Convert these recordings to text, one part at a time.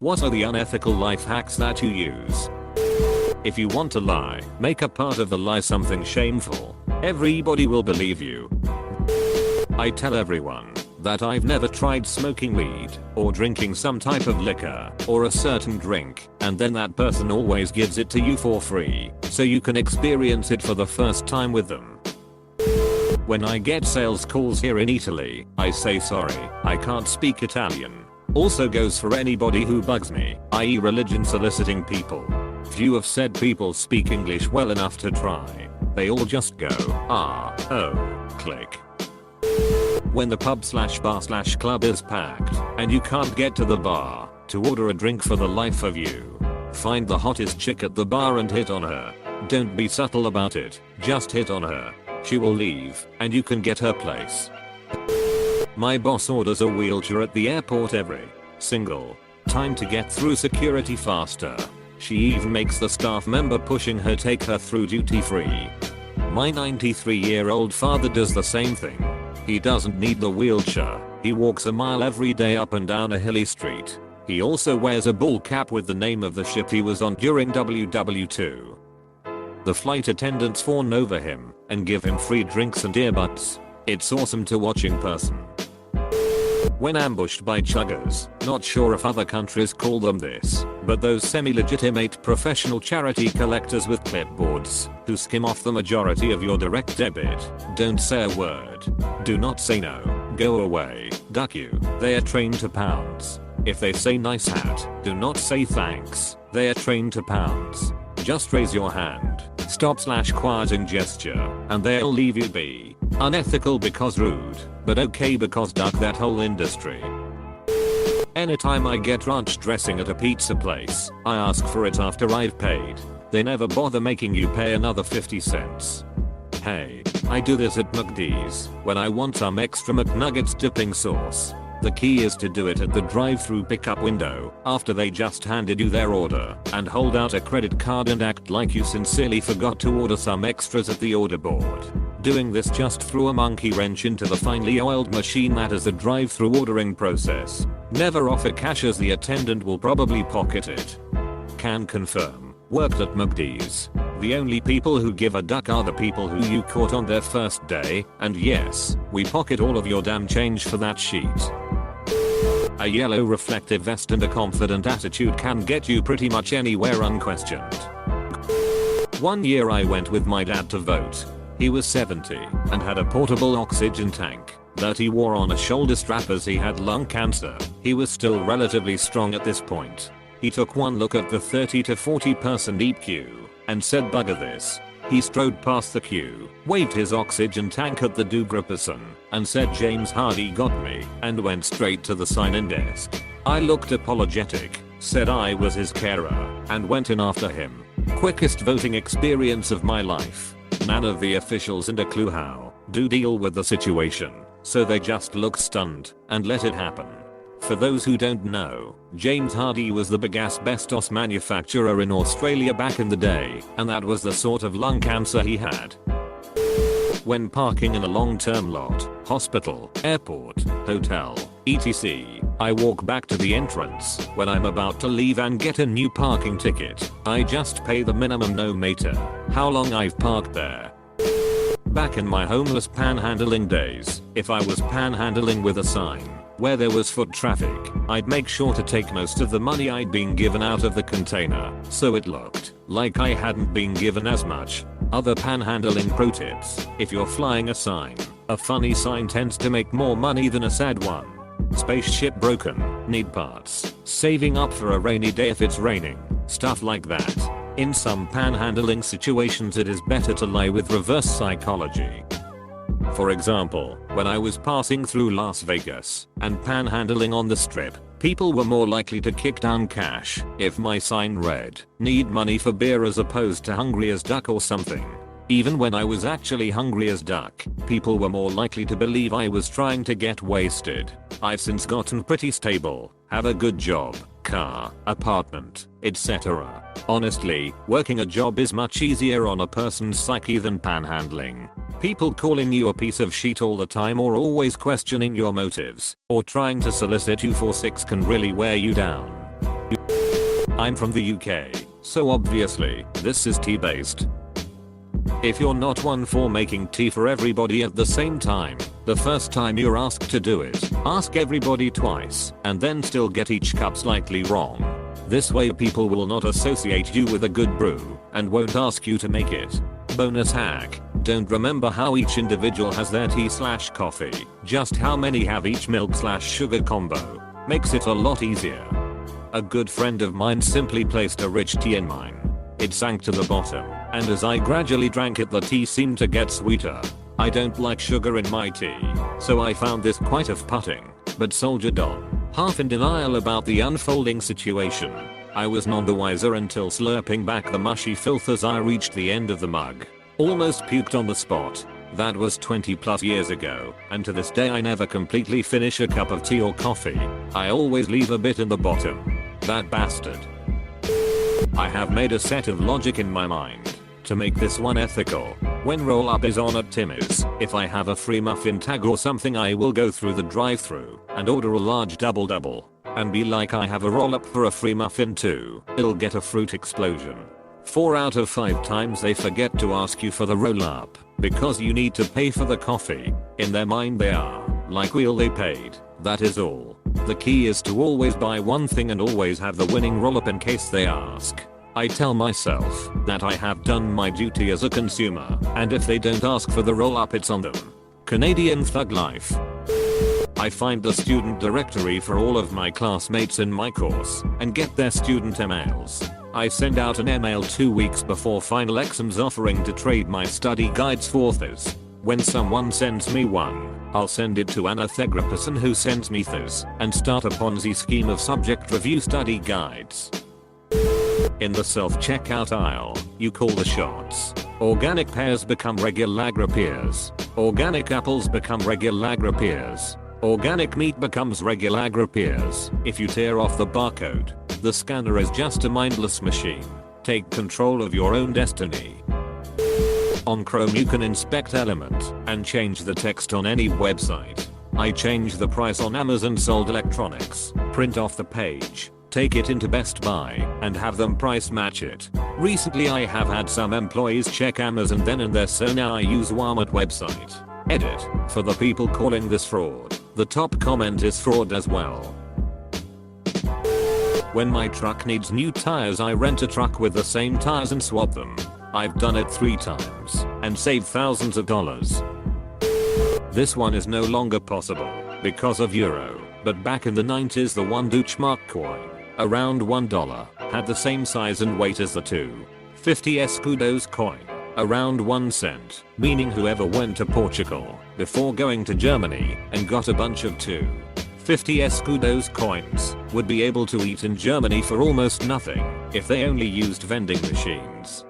What are the unethical life hacks that you use? If you want to lie, make a part of the lie something shameful. Everybody will believe you. I tell everyone that I've never tried smoking weed or drinking some type of liquor or a certain drink, and then that person always gives it to you for free so you can experience it for the first time with them. When I get sales calls here in Italy, I say sorry, I can't speak Italian. Also goes for anybody who bugs me, i.e. religion soliciting people. Few have said people speak English well enough to try. They all just go, ah, oh, click. When the pub/bar/club is packed and you can't get to the bar to order a drink for the life of you, find the hottest chick at the bar and hit on her. Don't be subtle about it, just hit on her. She will leave and you can get her place. My boss orders a wheelchair at the airport every single time to get through security faster. She even makes the staff member pushing her take her through duty free. My 93-year-old father does the same thing. He doesn't need the wheelchair. He walks a mile every day up and down a hilly street. He also wears a ball cap with the name of the ship he was on during WW2. The flight attendants fawn over him and give him free drinks and earbuds. It's awesome to watch in person. When ambushed by chuggers, not sure if other countries call them this, but those semi-legitimate professional charity collectors with clipboards who skim off the majority of your direct debit, don't say a word. Do not say no, go away, duck you, they are trained to pounce. If they say nice hat, do not say thanks, they are trained to pounce. Just raise your hand, stop/quieting gesture, and they'll leave you be. Unethical because rude, but okay because duck that whole industry. Anytime I get ranch dressing at a pizza place, I ask for it after I've paid. They never bother making you pay another 50 cents. Hey, I do this at McD's when I want some extra McNuggets dipping sauce. The key is to do it at the drive-through pickup window after they just handed you their order, and hold out a credit card and act like you sincerely forgot to order some extras at the order board. Doing this just threw a monkey wrench into the finely oiled machine that is the drive-through ordering process. Never offer cash as the attendant will probably pocket it. Can confirm. Worked at McD's. The only people who give a duck are the people who you caught on their first day, and yes, we pocket all of your damn change for that sheet. A yellow reflective vest and a confident attitude can get you pretty much anywhere unquestioned. One year I went with my dad to vote. He was 70 and had a portable oxygen tank that he wore on a shoulder strap as he had lung cancer. He was still relatively strong at this point. He took one look at the 30 to 40 person deep queue and said bugger this. He strode past the queue, waved his oxygen tank at the dogra person and said James Hardy got me, and went straight to the sign-in desk. I looked apologetic, said I was his carer, and went in after him. Quickest voting experience of my life. None of the officials had a clue how to deal with the situation, so they just looked stunned and let it happen. For those who don't know, James Hardy was the big asbestos manufacturer in Australia back in the day, and that was the sort of lung cancer he had. When parking in a long-term lot, hospital, airport, hotel, etc., I walk back to the entrance when I'm about to leave and get a new parking ticket. I just pay the minimum no matter how long I've parked there. Back in my homeless panhandling days, if I was panhandling with a sign where there was foot traffic, I'd make sure to take most of the money I'd been given out of the container, so it looked like I hadn't been given as much. Other panhandling pro tips: if you're flying a sign, a funny sign tends to make more money than a sad one. Spaceship broken, need parts, saving up for a rainy day if it's raining, stuff like that. In some panhandling situations it is better to lie with reverse psychology. For example, when I was passing through Las Vegas and panhandling on the strip, people were more likely to kick down cash if my sign read, need money for beer as opposed to hungry as duck or something. Even when I was actually hungry as duck, people were more likely to believe I was trying to get wasted. I've since gotten pretty stable, have a good job, car, apartment, etc. Honestly, working a job is much easier on a person's psyche than panhandling. People calling you a piece of shit all the time or always questioning your motives or trying to solicit you for sex can really wear you down. I'm from the UK, so obviously, this is tea based. If you're not one for making tea for everybody at the same time, the first time you're asked to do it, ask everybody twice, and then still get each cup slightly wrong. This way people will not associate you with a good brew, and won't ask you to make it. Bonus hack, don't remember how each individual has their tea/coffee, just how many have each milk/sugar combo. Makes it a lot easier. A good friend of mine simply placed a rich tea in mine. It sank to the bottom, and as I gradually drank it the tea seemed to get sweeter. I don't like sugar in my tea, so I found this quite off-putting, but soldiered on, half in denial about the unfolding situation. I was none the wiser until slurping back the mushy filth as I reached the end of the mug. Almost puked on the spot. That was 20 plus years ago, and to this day I never completely finish a cup of tea or coffee. I always leave a bit in the bottom. That bastard. I have made a set of logic in my mind. To make this one ethical, when roll up is on at Timmy's, if I have a free muffin tag or something I will go through the drive-thru and order a large double, and be like I have a roll up for a free muffin too. It'll get a fruit explosion. 4 out of 5 times they forget to ask you for the roll up, because you need to pay for the coffee. In their mind they are, like well they paid, that is all. The key is to always buy one thing and always have the winning roll up in case they ask. I tell myself that I have done my duty as a consumer, and if they don't ask for the roll up it's on them. Canadian thug life. I find the student directory for all of my classmates in my course and get their student emails. I send out an email 2 weeks before final exams offering to trade my study guides for theirs. When someone sends me one, I'll send it to an Unethical person who sends me theirs and start a Ponzi scheme of subject review study guides. In the self-checkout aisle, you call the shots. Organic pears become regular pears. Organic apples become regular pears. Organic meat becomes regular pears. If you tear off the barcode, the scanner is just a mindless machine. Take control of your own destiny. On Chrome you can inspect Element and change the text on any website. I change the price on Amazon sold electronics, print off the page, take it into Best Buy, and have them price match it. Recently I have had some employees check Amazon then and there, so now I use Walmart website. Edit, for the people calling this fraud, the top comment is fraud as well. When my truck needs new tires I rent a truck with the same tires and swap them. I've done it 3 times and saved thousands of dollars. This one is no longer possible because of euro, but back in the 90s the 1 Deutschmark coin, around $1, had the same size and weight as the 2.50 escudos coin, around 1 cent, meaning whoever went to Portugal before going to Germany and got a bunch of 2.50 escudos coins would be able to eat in Germany for almost nothing if they only used vending machines.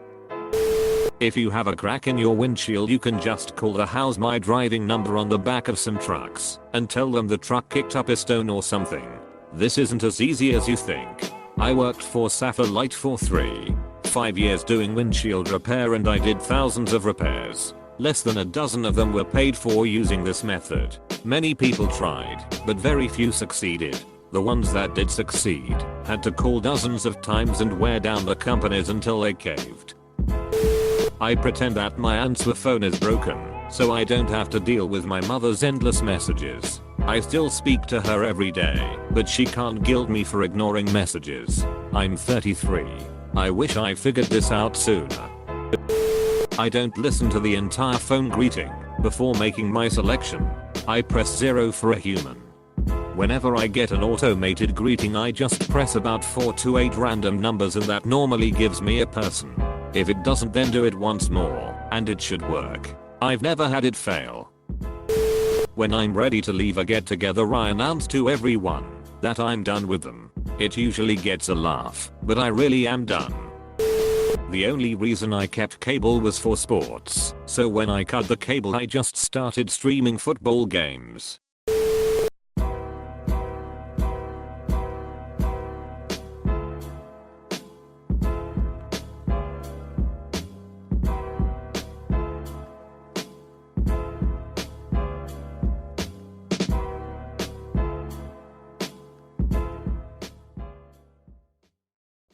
If you have a crack in your windshield you can just call the how's my driving number on the back of some trucks and tell them the truck kicked up a stone or something. This isn't as easy as you think. I worked for Sapphire Light for 5 years doing windshield repair and I did thousands of repairs. Less than a dozen of them were paid for using this method. Many people tried, but very few succeeded. The ones that did succeed had to call dozens of times and wear down the companies until they caved. I pretend that my answer phone is broken, so I don't have to deal with my mother's endless messages. I still speak to her every day, but she can't guilt me for ignoring messages. I'm 33. I wish I figured this out sooner. I don't listen to the entire phone greeting before making my selection. I press 0 for a human. Whenever I get an automated greeting I just press about 4 to 8 random numbers and that normally gives me a person. If it doesn't then do it once more, and it should work. I've never had it fail. When I'm ready to leave a get together I announce to everyone that I'm done with them. It usually gets a laugh, but I really am done. The only reason I kept cable was for sports, so when I cut the cable I just started streaming football games.